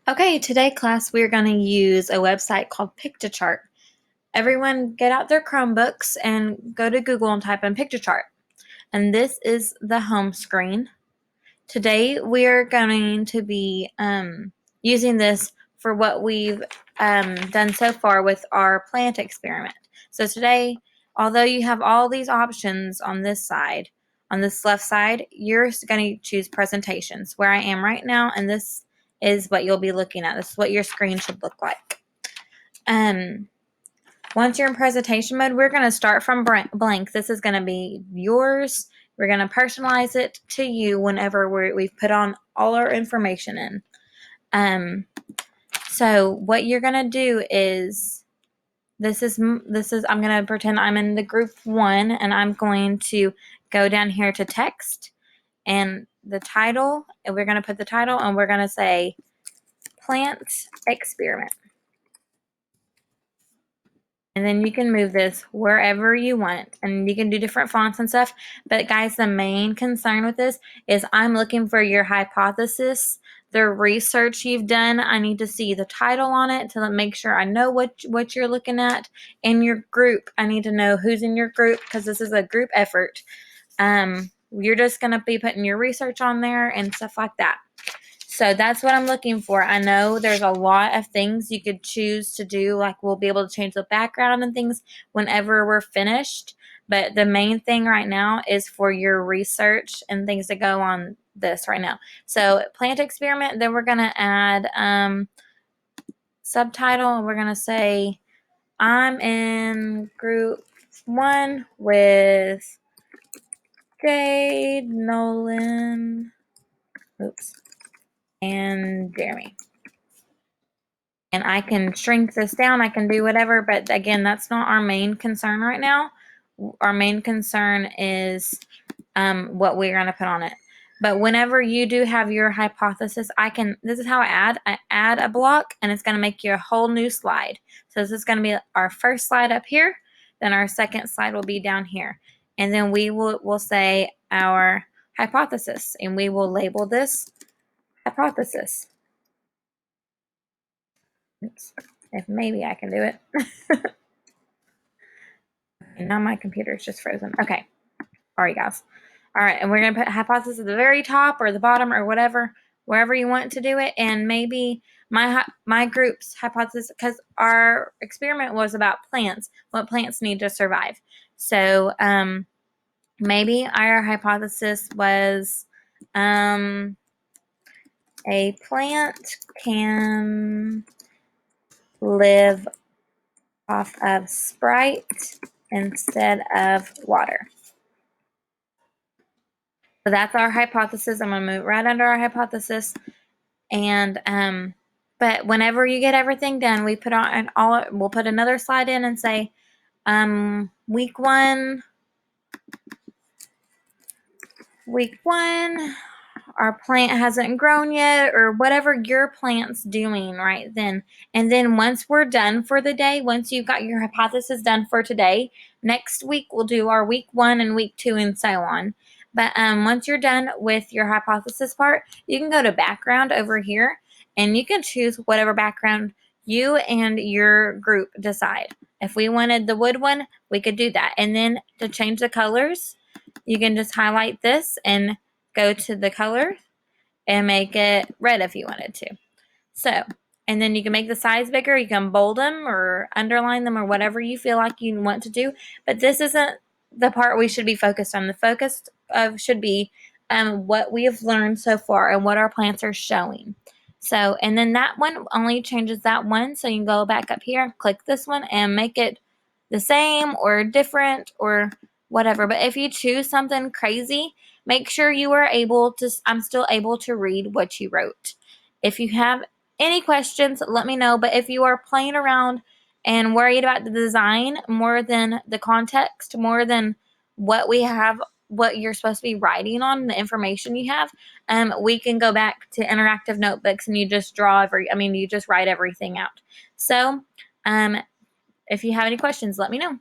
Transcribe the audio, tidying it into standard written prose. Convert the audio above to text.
Okay, today class we're going to use a website called Piktochart. Everyone get out their Chromebooks and go to Google and type in Piktochart. And this is the home screen. Today we are going to be using this for what we've done so far with our plant experiment. So today, although you have all these options on this side, on this left side, you're going to choose presentations where I am right now, and this is what you'll be looking at. This is what your screen should look like. Once you're in presentation mode, we're going to start from blank. This is going to be yours. We're going to personalize it to you whenever we've put on all our information in. So what you're going to do is, I'm going to pretend I'm in the group 1, and I'm going to go down here to text and the title, and we're going to put the title, and we're going to say plant experiment. And then you can move this wherever you want, and you can do different fonts and stuff. But guys, the main concern with this is I'm looking for your hypothesis, the research you've done. I need to see the title on it to make sure I know what you're looking at. In your group, I need to know who's in your group, because this is a group effort. You're just going to be putting your research on there and stuff like that. So that's what I'm looking for. I know there's a lot of things you could choose to do, like we'll be able to change the background and things whenever we're finished. But the main thing right now is for your research and things to go on this right now. So plant experiment, then we're going to add subtitle, and we're going to say I'm in group 1 with Jade, Nolan, and Jeremy. And I can shrink this down, I can do whatever, but again, that's not our main concern right now. Our main concern is what we're going to put on it. But whenever you do have your hypothesis, this is how I add a block, and it's going to make you a whole new slide. So this is going to be our first slide up here, then our second slide will be down here. And then we'll say our hypothesis, and we will label this hypothesis. Oops. If maybe I can do it. And now my computer is just frozen. Okay. All right, guys. All right, and we're going to put hypothesis at the very top or the bottom or whatever, wherever you want to do it. And maybe my group's hypothesis, because our experiment was about plants, what plants need to survive. So maybe our hypothesis was a plant can live off of Sprite instead of water. So that's our hypothesis. I'm going to move right under our hypothesis. And but whenever you get everything done, we'll put another slide in and say week one, our plant hasn't grown yet, or whatever your plant's doing right then. And then once we're done for the day, once you've got your hypothesis done for today, next week we'll do our week 1 and week 2 and so on. But once you're done with your hypothesis part, you can go to background over here, and you can choose whatever background you and your group decide. If we wanted the wood one, we could do that. And then to change the colors, you can just highlight this and go to the color and make it red if you wanted to. So, and then you can make the size bigger. You can bold them or underline them or whatever you feel like you want to do. But this isn't the part we should be focused on. The focus should be what we have learned so far and what our plants are showing. So, and then that one only changes that one. So you can go back up here, click this one, and make it the same or different or whatever. But if you choose something crazy, make sure you are I'm still able to read what you wrote. If you have any questions, let me know. But if you are playing around and worried about the design more than the context, more than what you're supposed to be writing on, the information you have, we can go back to interactive notebooks, and you just you just write everything out. So, if you have any questions, let me know.